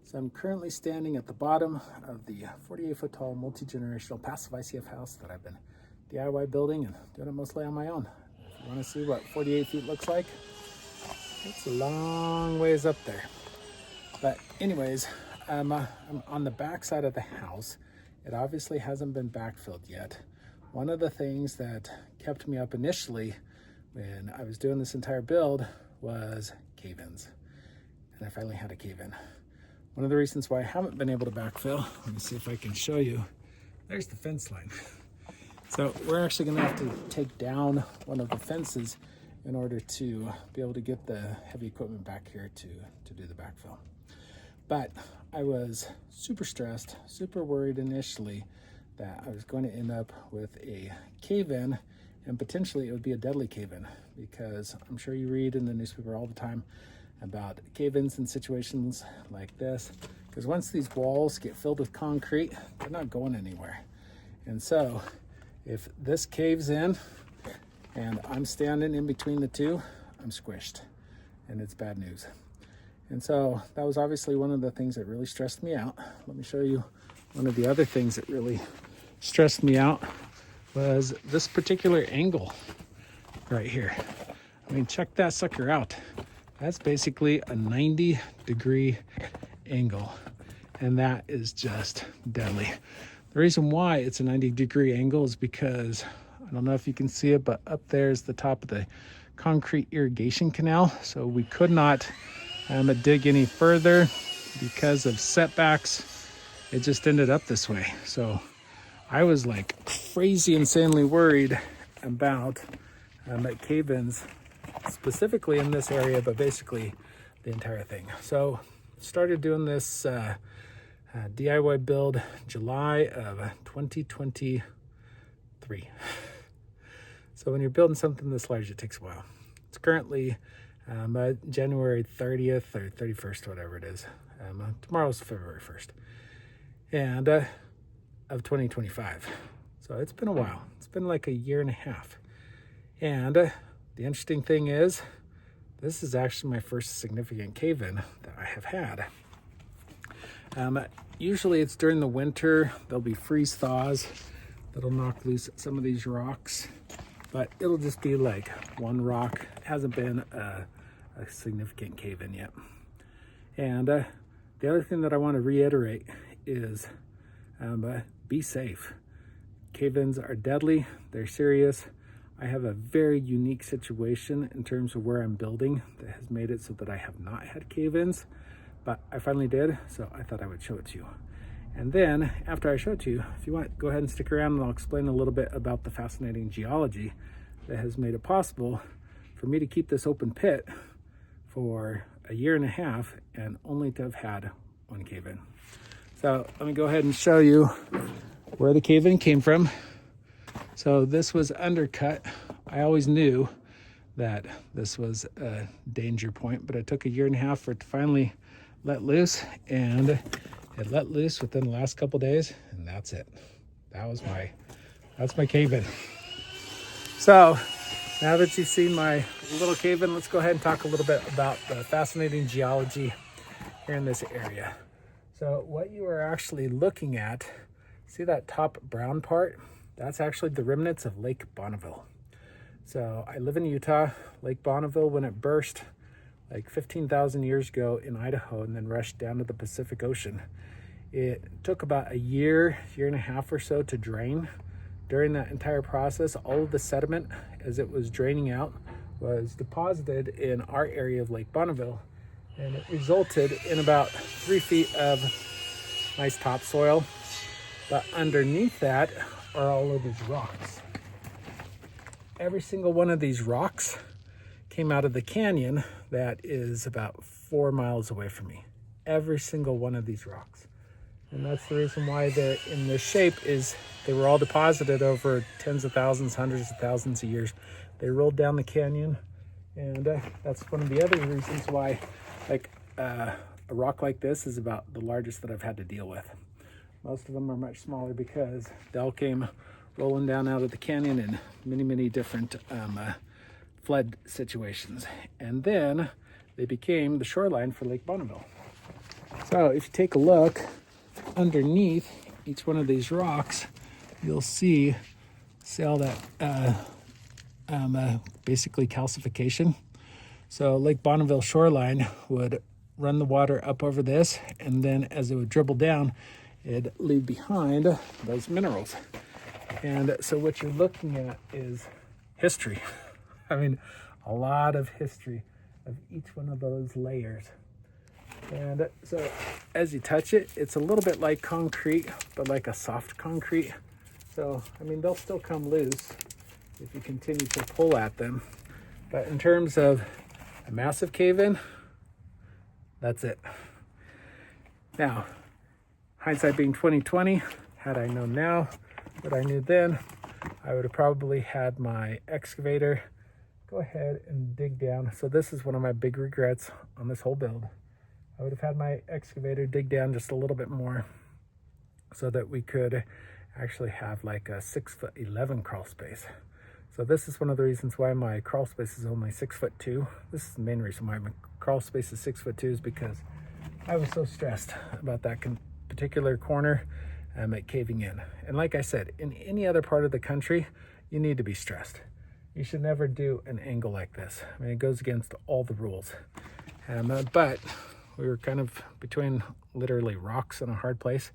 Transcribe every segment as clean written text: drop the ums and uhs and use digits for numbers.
So I'm currently standing at the bottom of the 48-foot tall multi-generational passive ICF house that I've been DIY building and doing it mostly on my own. If you want to see what 48 feet looks like, it's a long ways up there. But anyways, I'm on the back side of the house. It obviously hasn't been backfilled yet. One of the things that kept me up initially when I was doing this entire build was cave-ins. And I finally had a cave-in. One of the reasons why I haven't been able to backfill, let me see if I can show you. There's the fence line. So we're actually gonna have to take down one of the fences in order to be able to get the heavy equipment back here to do the backfill. But I was super stressed, super worried initially that I was going to end up with a cave-in, and potentially it would be a deadly cave-in, because I'm sure you read in the newspaper all the time about cave-ins in situations like this, because once these walls get filled with concrete, they're not going anywhere. And so if this caves in and I'm standing in between the two, I'm squished and it's bad news. And so that was obviously one of the things that really stressed me out. Let me show you one of the other things that really stressed me out was this particular angle right here. I mean, check that sucker out. That's basically a 90-degree angle, and that is just deadly. The reason why it's a 90-degree angle is because, I don't know if you can see it, but up there is the top of the concrete irrigation canal. So we could not dig any further because of setbacks. It just ended up this way. So I was like crazy, insanely worried about cave-ins, specifically in this area, but basically the entire thing. So started doing this DIY build July of 2023. So when you're building something this large, it takes a while. It's currently January 30th or 31st, whatever it is. Tomorrow's February 1st, and of 2025. So it's been a while. It's been like a year and a half. And the interesting thing is, this is actually my first significant cave-in that I have had. Usually it's during the winter. There'll be freeze thaws that'll knock loose some of these rocks, but it'll just be like one rock. It hasn't been a significant cave-in yet. And the other thing that I want to reiterate is be safe. Cave-ins are deadly. They're serious. I have a very unique situation in terms of where I'm building that has made it so that I have not had cave-ins, but I finally did, so I thought I would show it to you. And then after I show it to you, if you want, go ahead and stick around and I'll explain a little bit about the fascinating geology that has made it possible for me to keep this open pit for a year and a half and only to have had one cave-in. So let me go ahead and show you where the cave-in came from. So this was undercut. I always knew that this was a danger point, but it took a year and a half for it to finally let loose, and it let loose within the last couple days, and that's it. That's my cave-in. So now that you've seen my little cave-in, let's go ahead and talk a little bit about the fascinating geology here in this area. So what you are actually looking at, see that top brown part? That's actually the remnants of Lake Bonneville. So I live in Utah. Lake Bonneville, when it burst like 15,000 years ago in Idaho and then rushed down to the Pacific Ocean, it took about a year and a half or so to drain. During that entire process, all of the sediment as it was draining out was deposited in our area of Lake Bonneville, and it resulted in about 3 feet of nice topsoil. But underneath that are all of these rocks. Every single one of these rocks came out of the canyon that is about 4 miles away from me. Every single one of these rocks. And that's the reason why they're in this shape, is they were all deposited over tens of thousands, hundreds of thousands of years. They rolled down the canyon, and that's one of the other reasons why a rock like this is about the largest that I've had to deal with. Most of them are much smaller because they all came rolling down out of the canyon in many, many different flood situations. And then they became the shoreline for Lake Bonneville. So if you take a look underneath each one of these rocks, you'll see all that basically calcification. So Lake Bonneville shoreline would run the water up over this, and then as it would dribble down, it'd leave behind those minerals. And so what you're looking at is history. I mean, a lot of history of each one of those layers. And so as you touch it, it's a little bit like concrete, but like a soft concrete. So, I mean, they'll still come loose if you continue to pull at them. But in terms of a massive cave-in, that's it. Now, hindsight being 2020, had I known now what I knew then, I would have probably had my excavator go ahead and dig down. So this is one of my big regrets on this whole build. I would have had my excavator dig down just a little bit more so that we could actually have like a 6'11" crawl space. So this is one of the reasons why my crawl space is only 6'2". This is the main reason why my crawl space is 6'2", is because I was so stressed about that particular corner at caving in. And like I said, in any other part of the country, you need to be stressed. You should never do an angle like this. I mean, it goes against all the rules. But we were kind of between literally rocks and a hard place.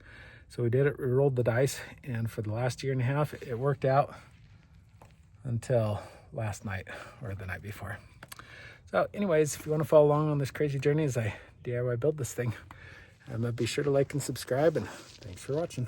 So we did it, we rolled the dice, and for the last year and a half, it worked out until last night or the night before. So anyways, if you want to follow along on this crazy journey as I DIY build this thing, be sure to like and subscribe, and thanks for watching.